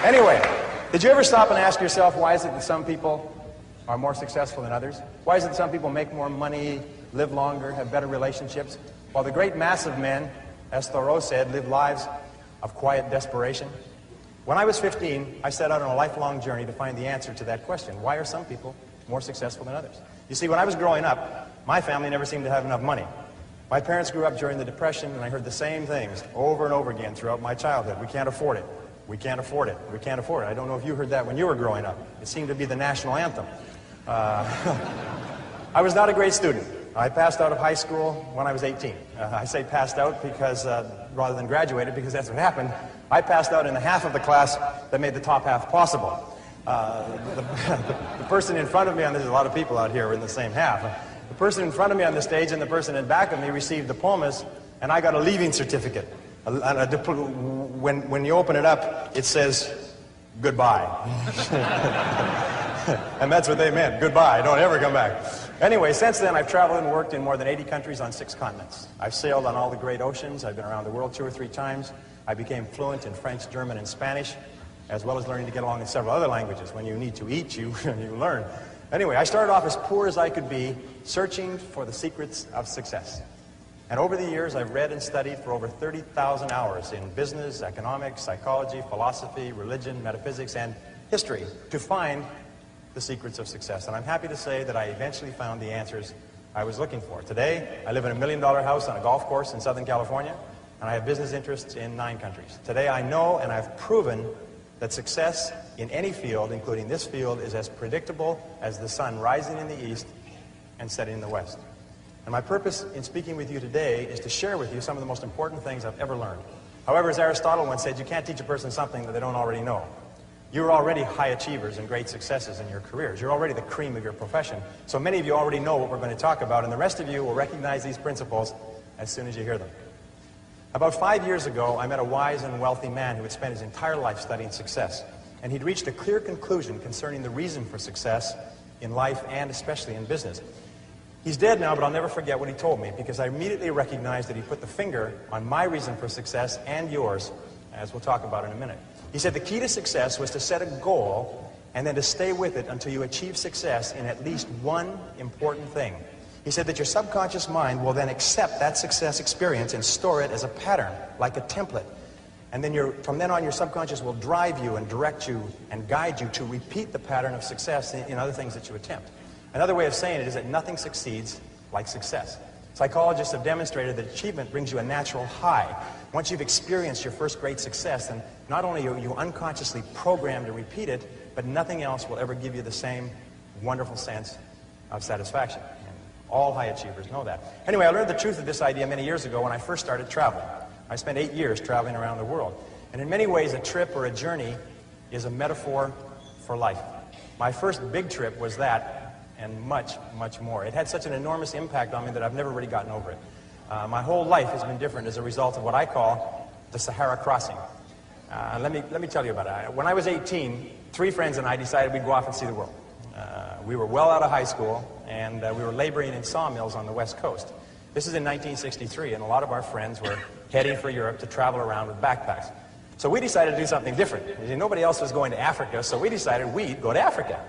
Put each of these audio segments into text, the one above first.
Anyway, did you ever stop and ask yourself, why is it that some people are more successful than others? Why is it that some people make more money, live longer, have better relationships, while the great mass of men, as Thoreau said, live lives of quiet desperation? When I was 15, I set out on a lifelong journey to find the answer to that question. Why are some people more successful than others? You see, when I was growing up, my family never seemed to have enough money. My parents grew up during the Depression, and I heard the same things over and over again throughout my childhood. We can't afford it. We can't afford it. We can't afford it. I don't know if you heard that when you were growing up. It seemed to be the national anthem. I was not a great student. I passed out of high school when I was 18. I say passed out because, rather than graduated, because that's what happened. I passed out in the half of the class that made the top half possible. The person in front of me, and there's a lot of people out here in the same half. The person in front of me on the stage and the person in back of me received diplomas, and I got a leaving certificate. When you open it up, it says, goodbye. And that's what they meant, goodbye, don't ever come back. Anyway, since then, I've traveled and worked in more than 80 countries on 6 continents. I've sailed on all the great oceans. I've been around the world 2 or 3 times. I became fluent in French, German, and Spanish, as well as learning to get along in several other languages. When you need to eat, you learn. Anyway, I started off as poor as I could be, searching for the secrets of success. And over the years, I've read and studied for over 30,000 hours in business, economics, psychology, philosophy, religion, metaphysics, and history to find the secrets of success. And I'm happy to say that I eventually found the answers I was looking for. Today, I live in a $1 million house on a golf course in Southern California, and I have business interests in 9 countries. Today, I know and I've proven that success in any field, including this field, is as predictable as the sun rising in the east and setting in the west. And my purpose in speaking with you today is to share with you some of the most important things I've ever learned. However, as Aristotle once said, you can't teach a person something that they don't already know. You're already high achievers and great successes in your careers. You're already the cream of your profession. So many of you already know what we're going to talk about, and the rest of you will recognize these principles as soon as you hear them. About 5 years ago, I met a wise and wealthy man who had spent his entire life studying success. And he'd reached a clear conclusion concerning the reason for success in life and especially in business. He's dead now, but I'll never forget what he told me, because I immediately recognized that he put the finger on my reason for success and yours, as we'll talk about in a minute. He said the key to success was to set a goal and then to stay with it until you achieve success in at least one important thing. He said that your subconscious mind will then accept that success experience and store it as a pattern, like a template. And then from then on, your subconscious will drive you and direct you and guide you to repeat the pattern of success in other things that you attempt. Another way of saying it is that nothing succeeds like success. Psychologists have demonstrated that achievement brings you a natural high. Once you've experienced your first great success, then not only are you unconsciously programmed to repeat it, but nothing else will ever give you the same wonderful sense of satisfaction. And all high achievers know that. Anyway, I learned the truth of this idea many years ago when I first started traveling. I spent 8 years traveling around the world. And in many ways, a trip or a journey is a metaphor for life. My first big trip was that, and much, much more. It had such an enormous impact on me that I've never really gotten over it. My whole life has been different as a result of what I call the Sahara crossing. Let me tell you about it. When I was 18, 3 friends and I decided we'd go off and see the world. We were well out of high school, and we were laboring in sawmills on the West Coast. This is in 1963, and a lot of our friends were heading for Europe to travel around with backpacks. So we decided to do something different. Nobody else was going to Africa, so we decided we'd go to Africa.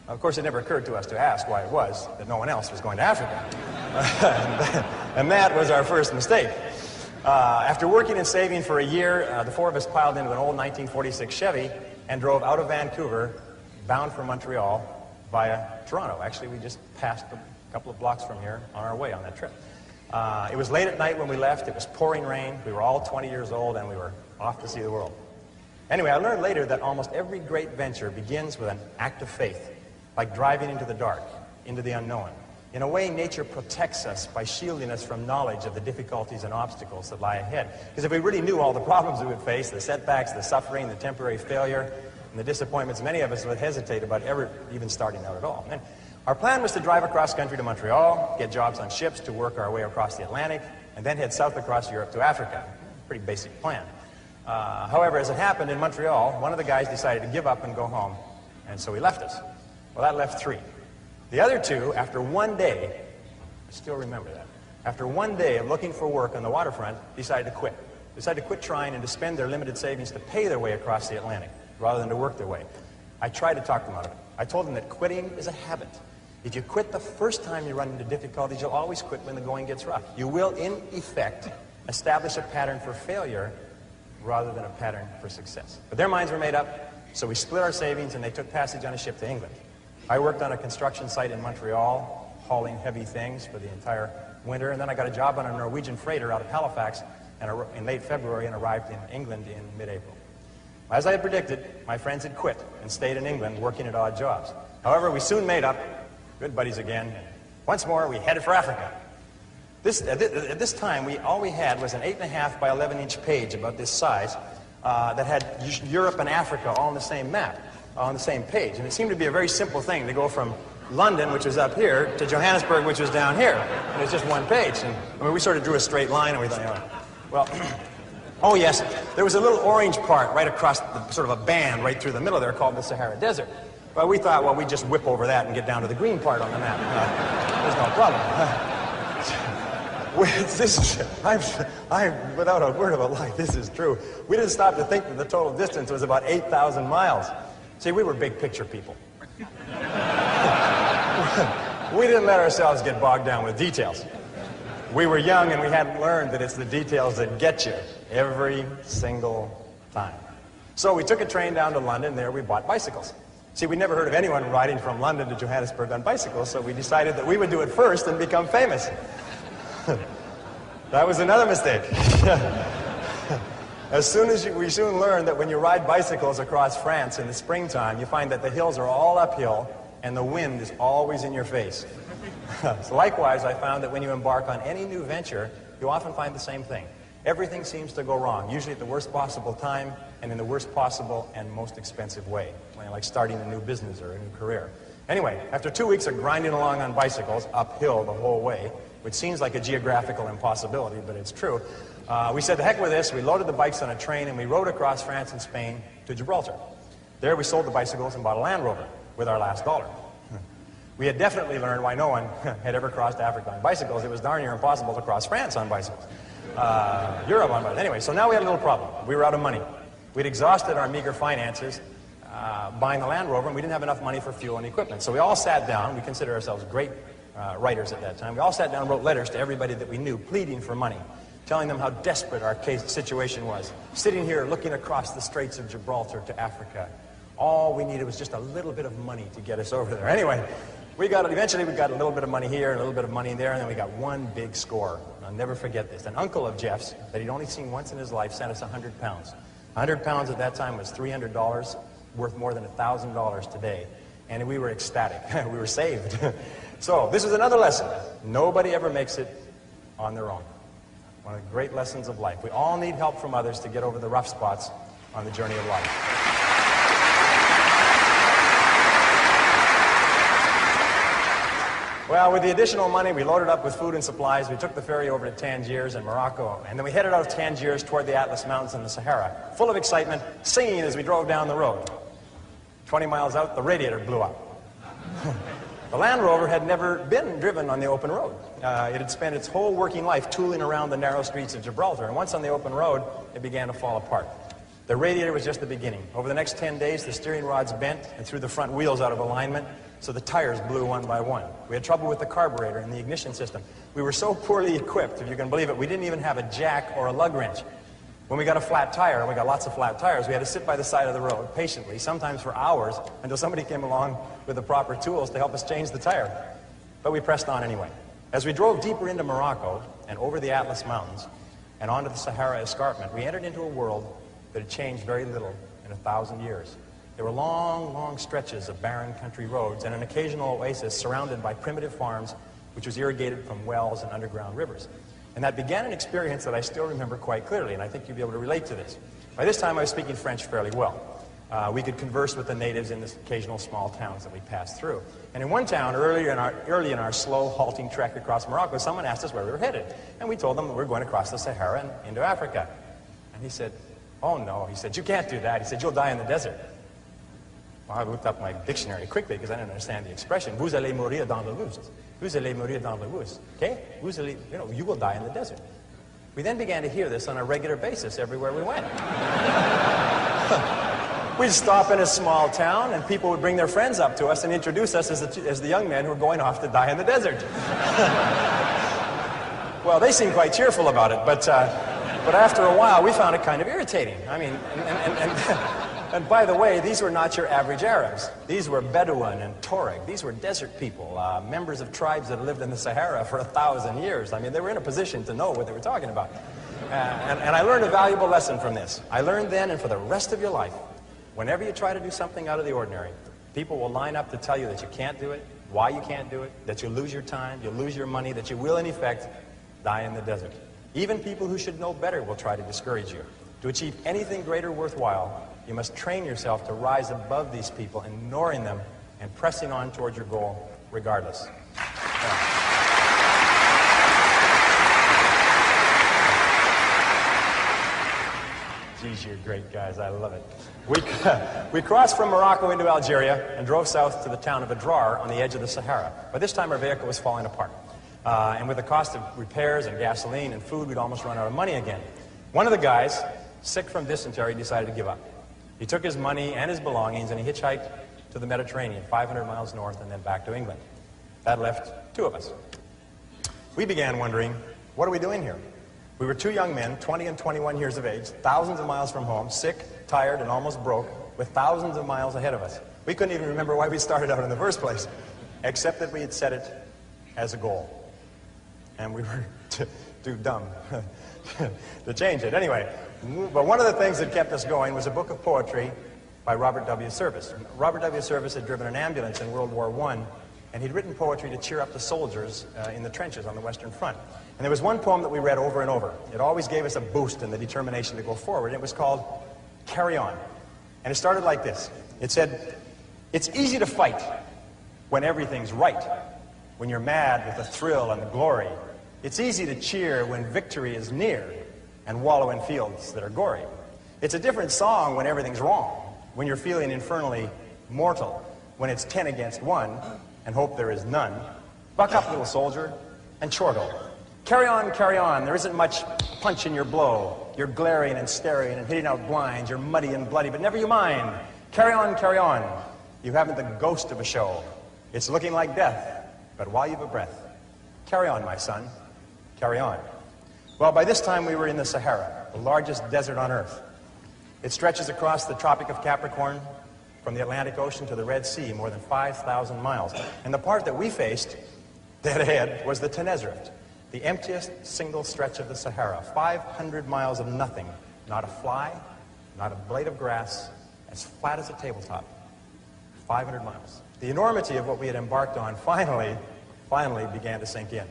Of course, it never occurred to us to ask why it was that no one else was going to Africa. And that was our first mistake. After working and saving for a year, the 4 of us piled into an old 1946 Chevy and drove out of Vancouver, bound for Montreal via Toronto. Actually, we just passed a couple of blocks from here on our way on that trip. It was late at night when we left. It was pouring rain. We were all 20 years old, and we were off to see the world. Anyway, I learned later that almost every great venture begins with an act of faith, like driving into the dark, into the unknown. In a way, nature protects us by shielding us from knowledge of the difficulties and obstacles that lie ahead. Because if we really knew all the problems we would face, the setbacks, the suffering, the temporary failure, and the disappointments, many of us would hesitate about ever even starting out at all. And our plan was to drive across country to Montreal, get jobs on ships to work our way across the Atlantic, and then head south across Europe to Africa. Pretty basic plan. However, as it happened in Montreal, one of the guys decided to give up and go home, and so he left us. Well, that left 3. The other 2, after one day, I still remember that, after one day of looking for work on the waterfront, decided to quit. decided to quit trying and to spend their limited savings to pay their way across the Atlantic rather than to work their way. I tried to talk them out of it. I told them that quitting is a habit. If you quit the first time you run into difficulties, you'll always quit when the going gets rough. You will, in effect, establish a pattern for failure rather than a pattern for success. But their minds were made up, so we split our savings and they took passage on a ship to England. I worked on a construction site in Montreal, hauling heavy things for the entire winter, and then I got a job on a Norwegian freighter out of Halifax in late February and arrived in England in mid-April. As I had predicted, my friends had quit and stayed in England working at odd jobs. However, we soon made up, good buddies again, and once more we headed for Africa. At this time, all we had was an 8.5 by 11-inch page about this size that had Europe and Africa all on the same map, on the same page. And it seemed to be a very simple thing to go from London, which was up here, to Johannesburg, which was down here. And it's just one page. And I mean, we sort of drew a straight line, and we thought, you know, well, oh yes, there was a little orange part right across sort of a band right through the middle there called the Sahara Desert. Well, we thought, well, we'd just whip over that and get down to the green part on the map. There's no problem. I'm without a word of a lie, this is true. We didn't stop to think that the total distance was about 8,000 miles. See, we were big picture people. We didn't let ourselves get bogged down with details. We were young and we hadn't learned that it's the details that get you every single time. So we took a train down to London. There we bought bicycles. See, we'd never heard of anyone riding from London to Johannesburg on bicycles, so we decided that we would do it first and become famous. That was another mistake. We soon learned that when you ride bicycles across France in the springtime, you find that the hills are all uphill and the wind is always in your face. So likewise, I found that when you embark on any new venture, you often find the same thing. Everything seems to go wrong, usually at the worst possible time and in the worst possible and most expensive way, like starting a new business or a new career. Anyway, after 2 weeks of grinding along on bicycles, uphill the whole way, which seems like a geographical impossibility, but it's true, we said, the heck with this. We loaded the bikes on a train and we rode across France and Spain to Gibraltar. There we sold the bicycles and bought a Land Rover with our last dollar. We had definitely learned why no one had ever crossed Africa on bicycles. It was darn near impossible to cross France on bicycles. Europe on bicycles. Anyway, so now we had a little problem. We were out of money. We'd exhausted our meager finances buying the Land Rover, and we didn't have enough money for fuel and equipment. So we all sat down. We consider ourselves great writers at that time. We all sat down and wrote letters to everybody that we knew, pleading for money, telling them how desperate our situation was. Sitting here looking across the Straits of Gibraltar to Africa. All we needed was just a little bit of money to get us over there. Anyway, eventually we got a little bit of money here and a little bit of money there, and then we got one big score. I'll never forget this. An uncle of Jeff's that he'd only seen once in his life sent us 100 pounds. 100 pounds at that time was $300, worth more than $1,000 today. And we were ecstatic. We were saved. So this is another lesson. Nobody ever makes it on their own. One of the great lessons of life. We all need help from others to get over the rough spots on the journey of life. Well, with the additional money, we loaded up with food and supplies. We took the ferry over to Tangiers in Morocco, and then we headed out of Tangiers toward the Atlas Mountains and the Sahara, full of excitement, singing as we drove down the road. 20 miles out, the radiator blew up. The Land Rover had never been driven on the open road. It had spent its whole working life tooling around the narrow streets of Gibraltar, and once on the open road, it began to fall apart. The radiator was just the beginning. Over the next 10 days, the steering rods bent and threw the front wheels out of alignment, so the tires blew one by one. We had trouble with the carburetor and the ignition system. We were so poorly equipped, if you can believe it, we didn't even have a jack or a lug wrench. When we got a flat tire, and we got lots of flat tires, we had to sit by the side of the road patiently, sometimes for hours, until somebody came along with the proper tools to help us change the tire. But we pressed on anyway. As we drove deeper into Morocco and over the Atlas Mountains and onto the Sahara Escarpment, we entered into a world that had changed very little in 1,000 years. There were long, long stretches of barren country roads and an occasional oasis surrounded by primitive farms, which was irrigated from wells and underground rivers. And that began an experience that I still remember quite clearly, and I think you'll be able to relate to this. By this time, I was speaking French fairly well. We could converse with the natives in the occasional small towns that we passed through. And in one town, early in our slow, halting trek across Morocco, someone asked us where we were headed. And we told them that we were going across the Sahara and into Africa. And he said, "Oh no," he said, "you can't do that." He said, "You'll die in the desert." Well, I looked up my dictionary quickly because I didn't understand the expression. Vous allez mourir dans le lust. Vous allez mourir dans le lust. Okay? You will die in the desert. We then began to hear this on a regular basis everywhere we went. We'd stop in a small town, and people would bring their friends up to us and introduce us as the young men who were going off to die in the desert. Well, they seemed quite cheerful about it, but after a while, we found it kind of irritating. I mean, and by the way, these were not your average Arabs. These were Bedouin and Tuareg. These were desert people, members of tribes that lived in the Sahara for 1,000 years. I mean, they were in a position to know what they were talking about. And I learned a valuable lesson from this. I learned then, and for the rest of your life, whenever you try to do something out of the ordinary, people will line up to tell you that you can't do it, why you can't do it, that you'll lose your time, you'll lose your money, that you will, in effect, die in the desert. Even people who should know better will try to discourage you. To achieve anything greater worthwhile, you must train yourself to rise above these people, ignoring them and pressing on towards your goal regardless. Geez, you're great guys. I love it. We crossed from Morocco into Algeria and drove south to the town of Adrar on the edge of the Sahara. By this time, our vehicle was falling apart. And with the cost of repairs and gasoline and food, we'd almost run out of money again. One of the guys, sick from dysentery, decided to give up. He took his money and his belongings and he hitchhiked to the Mediterranean, 500 miles north, and then back to England. That left two of us. We began wondering, what are we doing here? We were two young men, 20 and 21 years of age, thousands of miles from home, sick, tired, and almost broke, with thousands of miles ahead of us. We couldn't even remember why we started out in the first place, except that we had set it as a goal. And we were too dumb to change it. Anyway, but one of the things that kept us going was a book of poetry by Robert W. Service. Robert W. Service had driven an ambulance in World War I, and he'd written poetry to cheer up the soldiers in the trenches on the Western Front. And there was one poem that we read over and over. It always gave us a boost in the determination to go forward. It was called Carry On. And it started like this. It said, "It's easy to fight when everything's right, when you're mad with the thrill and the glory. It's easy to cheer when victory is near and wallow in fields that are gory. It's a different song when everything's wrong, when you're feeling infernally mortal, when it's 10 against 1 and hope there is none. Buck up, little soldier, and chortle. Carry on, there isn't much punch in your blow. You're glaring and staring and hitting out blinds. You're muddy and bloody, but never you mind. Carry on. You haven't the ghost of a show. It's looking like death, but while you've a breath, carry on, my son, carry on." Well, by this time we were in the Sahara, the largest desert on Earth. It stretches across the Tropic of Capricorn from the Atlantic Ocean to the Red Sea, more than 5,000 miles. And the part that we faced, dead ahead, was the Tenerife, the emptiest single stretch of the Sahara. 500 miles of nothing, not a fly, not a blade of grass, as flat as a tabletop. 500 miles. The enormity of what we had embarked on finally began to sink in.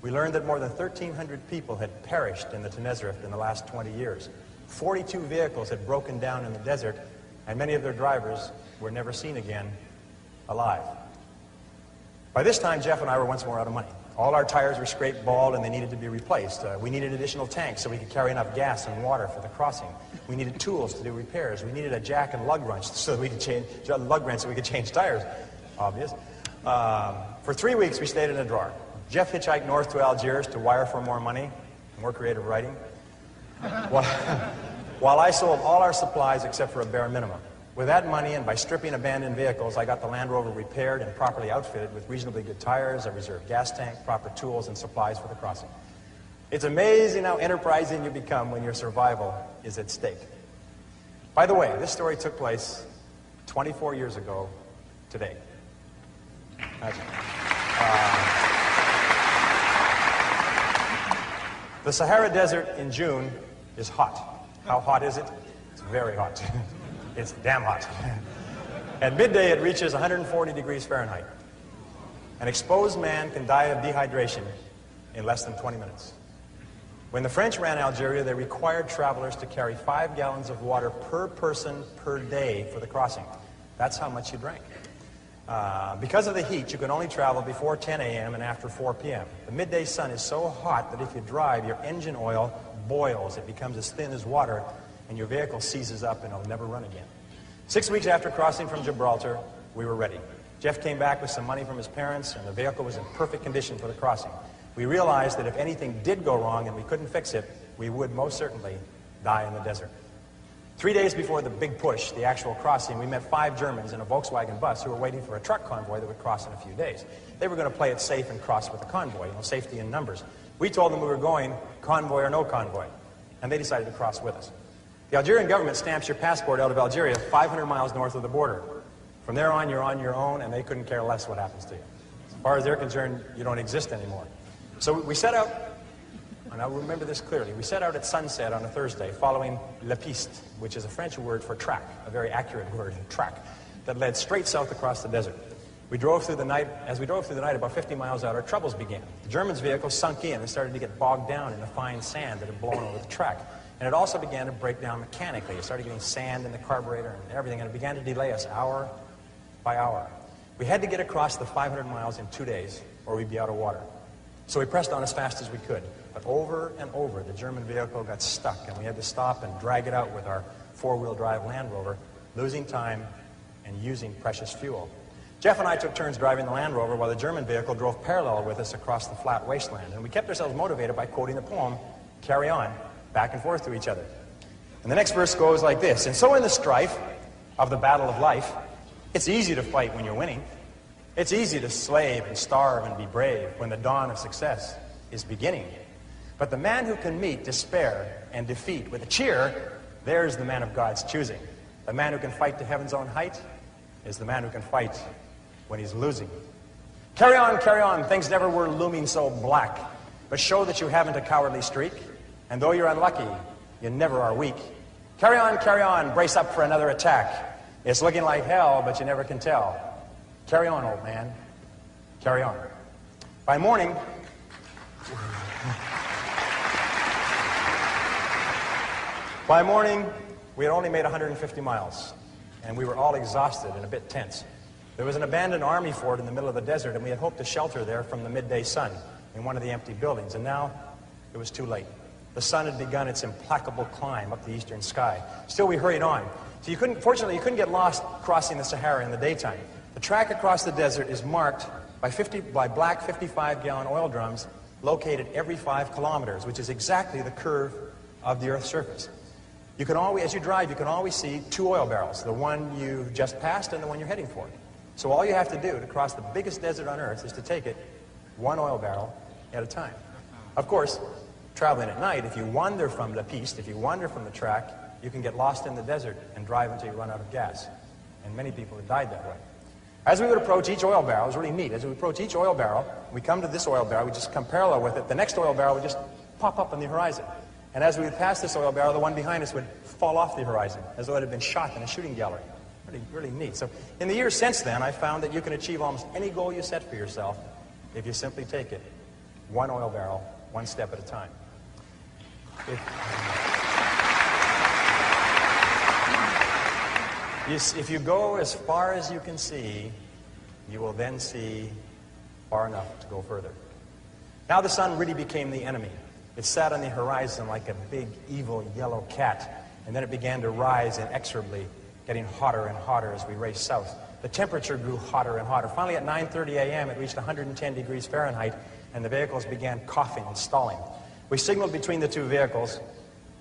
We learned that more than 1,300 people had perished in the Tenerife in the last 20 years. 42 vehicles had broken down in the desert, and many of their drivers were never seen again alive. By this time, Jeff and I were once more out of money. All our tires were scraped bald and they needed to be replaced. We needed additional tanks so we could carry enough gas and water for the crossing. We needed tools to do repairs. We needed a jack and lug wrench so that we could change tires. Obvious. For 3 weeks we stayed in Adrar. Jeff hitchhiked north to Algiers to wire for more money, more creative writing, while I sold all our supplies except for a bare minimum. With that money and by stripping abandoned vehicles, I got the Land Rover repaired and properly outfitted with reasonably good tires, a reserve gas tank, proper tools, and supplies for the crossing. It's amazing how enterprising you become when your survival is at stake. By the way, this story took place 24 years ago today. The Sahara Desert in June is hot. How hot is it? It's very hot. It's damn hot. At midday, it reaches 140 degrees Fahrenheit. An exposed man can die of dehydration in less than 20 minutes. When the French ran Algeria, they required travelers to carry 5 gallons of water per person per day for the crossing. That's how much you drank. Because of the heat, you can only travel before 10 a.m. and after 4 p.m. The midday sun is so hot that if you drive, your engine oil boils. It becomes as thin as water, and your vehicle seizes up and it'll never run again. 6 weeks after crossing from Gibraltar, we were ready. Jeff came back with some money from his parents, and the vehicle was in perfect condition for the crossing. We realized that if anything did go wrong and we couldn't fix it, we would most certainly die in the desert. 3 days before the big push, the actual crossing, we met 5 Germans in a Volkswagen bus who were waiting for a truck convoy that would cross in a few days. They were going to play it safe and cross with the convoy, safety in numbers. We told them we were going, convoy or no convoy, and they decided to cross with us. The Algerian government stamps your passport out of Algeria 500 miles north of the border. From there on your own, and they couldn't care less what happens to you. As far as they're concerned, you don't exist anymore. So we set out, and I'll remember this clearly, we set out at sunset on a Thursday, following la piste, which is a French word for track, a very accurate word, track, that led straight south across the desert. We drove through the night. As we drove through the night, about 50 miles out, our troubles began. The Germans' vehicles sunk in and started to get bogged down in the fine sand that had blown over the track. And it also began to break down mechanically. It started getting sand in the carburetor and everything, and it began to delay us hour by hour. We had to get across the 500 miles in 2 days, or we'd be out of water. So we pressed on as fast as we could. But over and over, the German vehicle got stuck, and we had to stop and drag it out with our four-wheel drive Land Rover, losing time and using precious fuel. Jeff and I took turns driving the Land Rover while the German vehicle drove parallel with us across the flat wasteland. And we kept ourselves motivated by quoting the poem, "Carry On," back and forth to each other. And the next verse goes like this: "And so in the strife of the battle of life, it's easy to fight when you're winning. It's easy to slave and starve and be brave when the dawn of success is beginning. But the man who can meet despair and defeat with a cheer, there's the man of God's choosing. The man who can fight to heaven's own height is the man who can fight when he's losing. Carry on, things never were looming so black. But show that you haven't a cowardly streak, and though you're unlucky, you never are weak. Carry on, brace up for another attack. It's looking like hell, but you never can tell. Carry on, old man, carry on." By morning, we had only made 150 miles, and we were all exhausted and a bit tense. There was an abandoned army fort in the middle of the desert, and we had hoped to shelter there from the midday sun in one of the empty buildings, and now it was too late. The sun had begun its implacable climb up the eastern sky. Still, we hurried on. So fortunately, you couldn't get lost crossing the Sahara in the daytime. The track across the desert is marked by black 55-gallon oil drums located every 5 kilometers, which is exactly the curve of the Earth's surface. You can always, as you drive, you can always see 2 oil barrels, the one you just passed and the one you're heading for. So all you have to do to cross the biggest desert on Earth is to take it 1 oil barrel at a time. Of course, traveling at night, if you wander from the piste, if you wander from the track, you can get lost in the desert and drive until you run out of gas. And many people have died that way. As we would approach each oil barrel, it was really neat. As we approach each oil barrel, we come to this oil barrel, we just come parallel with it. The next oil barrel would just pop up on the horizon. And as we would pass this oil barrel, the one behind us would fall off the horizon, as though it had been shot in a shooting gallery. Really neat. So in the years since then, I found that you can achieve almost any goal you set for yourself if you simply take it 1 oil barrel, 1 step at a time. If you go as far as you can see, you will then see far enough to go further. Now the sun really became the enemy. It sat on the horizon like a big, evil, yellow cat, and then it began to rise inexorably, getting hotter and hotter as we raced south. The temperature grew hotter and hotter. Finally, at 9:30 a.m., it reached 110 degrees Fahrenheit, and the vehicles began coughing and stalling. We signaled between the 2 vehicles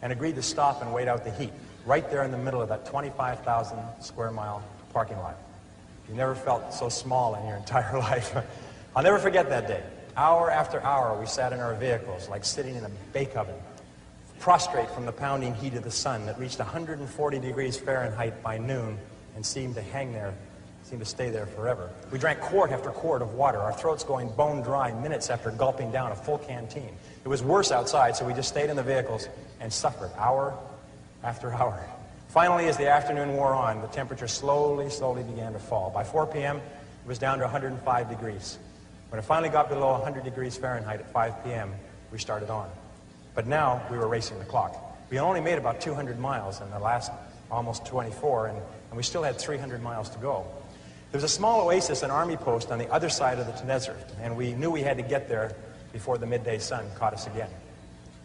and agreed to stop and wait out the heat, right there in the middle of that 25,000 square mile parking lot. You never felt so small in your entire life. I'll never forget that day. Hour after hour, we sat in our vehicles like sitting in a bake oven, prostrate from the pounding heat of the sun that reached 140 degrees Fahrenheit by noon and seemed to hang there, seemed to stay there forever. We drank quart after quart of water, our throats going bone dry minutes after gulping down a full canteen. It was worse outside, so we just stayed in the vehicles and suffered hour after hour. Finally, as the afternoon wore on, the temperature slowly began to fall. By 4 p.m., it was down to 105 degrees. When it finally got below 100 degrees Fahrenheit at 5 p.m., we started on. But now we were racing the clock. We only made about 200 miles in the last almost 24, and we still had 300 miles to go. There was a small oasis, an army post on the other side of the desert, and we knew we had to get there before the midday sun caught us again.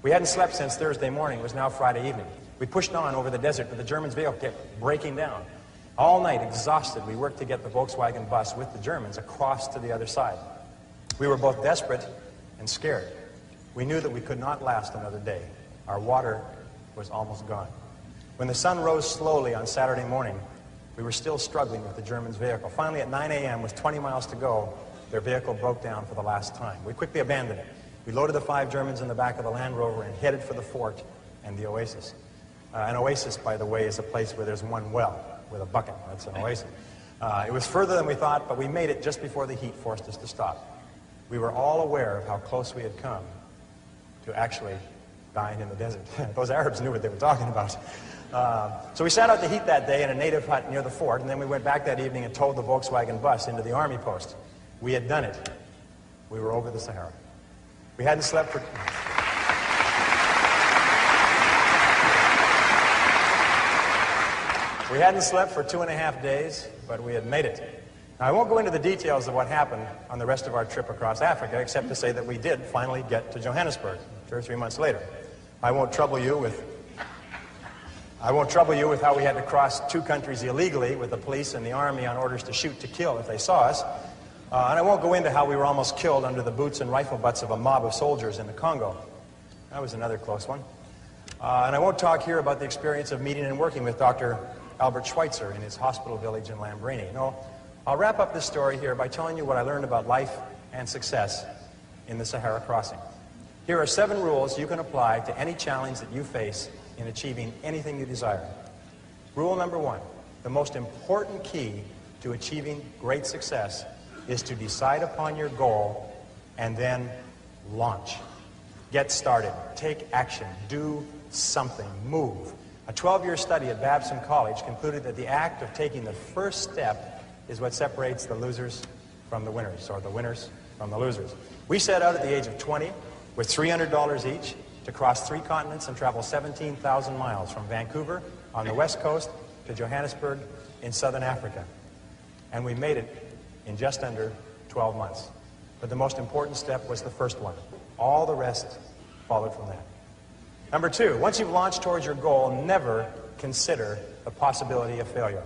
We hadn't slept since Thursday morning. It was now Friday evening. We pushed on over the desert, but the Germans' vehicle kept breaking down. All night, exhausted, we worked to get the Volkswagen bus with the Germans across to the other side. We were both desperate and scared. We knew that we could not last another day. Our water was almost gone. When the sun rose slowly on Saturday morning, we were still struggling with the Germans' vehicle. Finally, at 9 a.m., with 20 miles to go, their vehicle broke down for the last time. We quickly abandoned it. We loaded the 5 Germans in the back of the Land Rover and headed for the fort and the oasis. An oasis, by the way, is a place where there's one well with a bucket. That's an oasis. It was further than we thought, but we made it just before the heat forced us to stop. We were all aware of how close we had come to actually dying in the desert. Those Arabs knew what they were talking about. So we sat out the heat that day in a native hut near the fort, and then we went back that evening and towed the Volkswagen bus into the army post. We had done it. We were over the Sahara. We hadn't slept for... We hadn't slept for 2.5 days, but we had made it. Now, I won't go into the details of what happened on the rest of our trip across Africa, except to say that we did finally get to Johannesburg 2 or 3 months later. I won't trouble you with how we had to cross 2 countries illegally with the police and the army on orders to shoot to kill if they saw us. And I won't go into how we were almost killed under the boots and rifle butts of a mob of soldiers in the Congo. That was another close one. And I won't talk here about the experience of meeting and working with Dr. Albert Schweitzer in his hospital village in Lambrini. No, I'll wrap up this story here by telling you what I learned about life and success in the Sahara crossing. Here are 7 rules you can apply to any challenge that you face in achieving anything you desire. Rule number 1, the most important key to achieving great success is to decide upon your goal and then launch. Get started, take action, do something, move. A 12-year study at Babson College concluded that the act of taking the first step is what separates the losers from the winners, or the winners from the losers. We set out at the age of 20 with $300 each to cross 3 continents and travel 17,000 miles from Vancouver on the west coast to Johannesburg in southern Africa. And we made it in just under 12 months. But the most important step was the first one. All the rest followed from that. Number 2, once you've launched towards your goal, never consider the possibility of failure.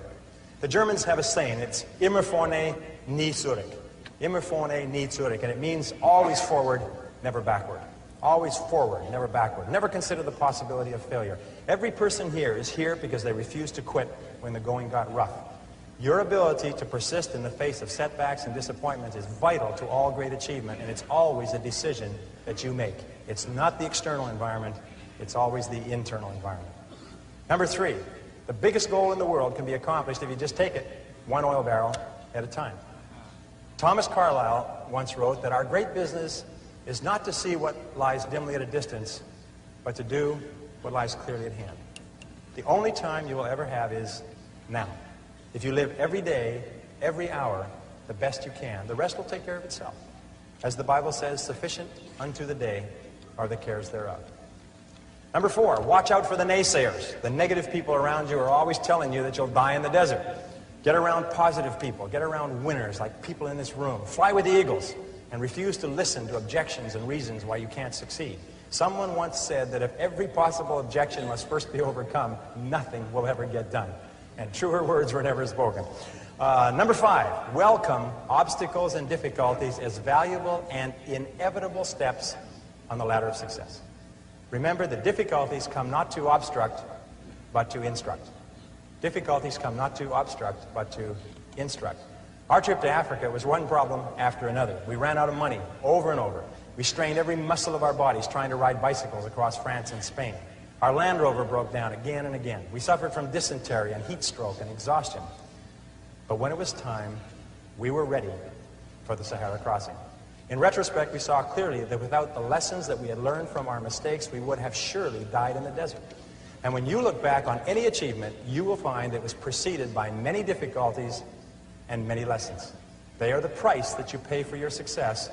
The Germans have a saying, it's immer vorne, nie zurück. Immer vorne, nie zurück. And it means always forward, never backward. Always forward, never backward. Never consider the possibility of failure. Every person here is here because they refused to quit when the going got rough. Your ability to persist in the face of setbacks and disappointments is vital to all great achievement, and it's always a decision that you make. It's not the external environment, it's always the internal environment. Number 3, the biggest goal in the world can be accomplished if you just take it 1 oil barrel at a time. Thomas Carlyle once wrote that our great business is not to see what lies dimly at a distance, but to do what lies clearly at hand. The only time you will ever have is now. If you live every day, every hour, the best you can, the rest will take care of itself. As the Bible says, sufficient unto the day are the cares thereof. Number 4, watch out for the naysayers. The negative people around you are always telling you that you'll die in the desert. Get around positive people. Get around winners like people in this room. Fly with the eagles and refuse to listen to objections and reasons why you can't succeed. Someone once said that if every possible objection must first be overcome, nothing will ever get done. And truer words were never spoken. Number 5, welcome obstacles and difficulties as valuable and inevitable steps on the ladder of success. Remember, the difficulties come not to obstruct, but to instruct. Difficulties come not to obstruct, but to instruct. Our trip to Africa was one problem after another. We ran out of money over and over. We strained every muscle of our bodies trying to ride bicycles across France and Spain. Our Land Rover broke down again and again. We suffered from dysentery and heat stroke and exhaustion. But when it was time, we were ready for the Sahara crossing. In retrospect, we saw clearly that without the lessons that we had learned from our mistakes, we would have surely died in the desert. And when you look back on any achievement, you will find it was preceded by many difficulties and many lessons. They are the price that you pay for your success,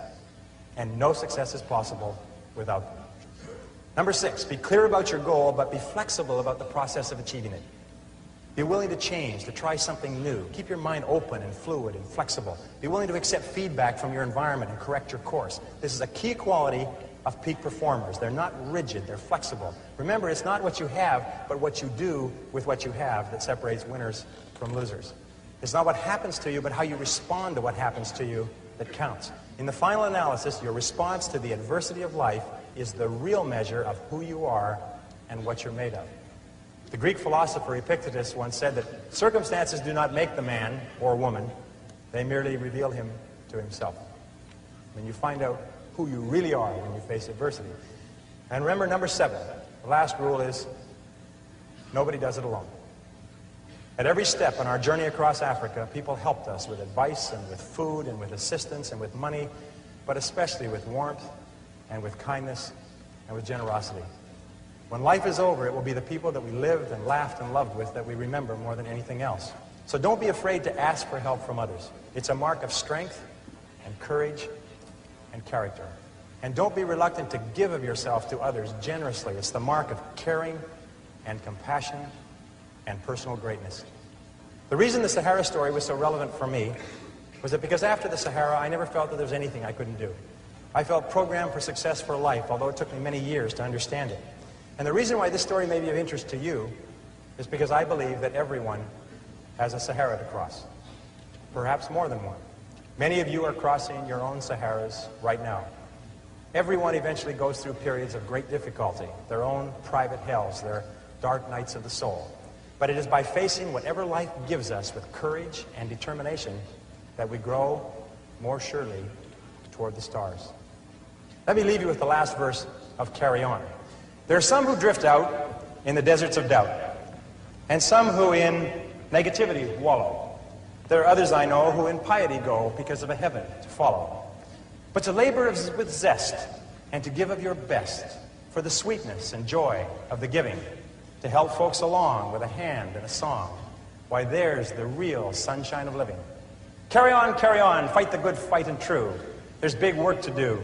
and no success is possible without them. Number 6, be clear about your goal, but be flexible about the process of achieving it. Be willing to change, to try something new. Keep your mind open and fluid and flexible. Be willing to accept feedback from your environment and correct your course. This is a key quality of peak performers. They're not rigid, they're flexible. Remember, it's not what you have, but what you do with what you have that separates winners from losers. It's not what happens to you, but how you respond to what happens to you that counts. In the final analysis, your response to the adversity of life is the real measure of who you are and what you're made of. The Greek philosopher Epictetus once said that circumstances do not make the man or woman, they merely reveal him to himself. When you find out who you really are when you face adversity. And remember, number 7, the last rule is, nobody does it alone. At every step on our journey across Africa, people helped us with advice and with food and with assistance and with money, but especially with warmth and with kindness and with generosity. When life is over, it will be the people that we lived and laughed and loved with that we remember more than anything else. So don't be afraid to ask for help from others. It's a mark of strength and courage and character. And don't be reluctant to give of yourself to others generously. It's the mark of caring and compassion and personal greatness. The reason the Sahara story was so relevant for me was that because after the Sahara, I never felt that there was anything I couldn't do. I felt programmed for success for life, although it took me many years to understand it. And the reason why this story may be of interest to you is because I believe that everyone has a Sahara to cross, perhaps more than one. Many of you are crossing your own Saharas right now. Everyone eventually goes through periods of great difficulty, their own private hells, their dark nights of the soul. But it is by facing whatever life gives us with courage and determination that we grow more surely toward the stars. Let me leave you with the last verse of Carry On. There are some who drift out in the deserts of doubt, and some who in negativity wallow. There are others I know who in piety go because of a heaven to follow. But to labor with zest and to give of your best for the sweetness and joy of the giving, to help folks along with a hand and a song, why, there's the real sunshine of living. Carry on, fight the good fight and true. There's big work to do.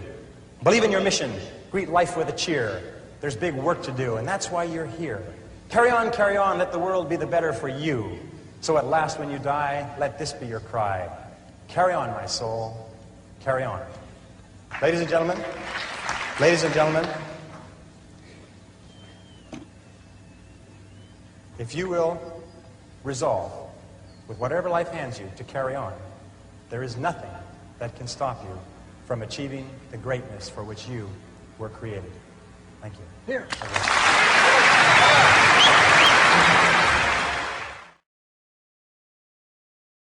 Believe in your mission, greet life with a cheer. There's big work to do, and that's why you're here. Carry on, let the world be the better for you. So at last when you die, let this be your cry. Carry on, my soul, carry on. Ladies and gentlemen, if you will resolve, with whatever life hands you, to carry on, there is nothing that can stop you from achieving the greatness for which you were created. Thank you. Here.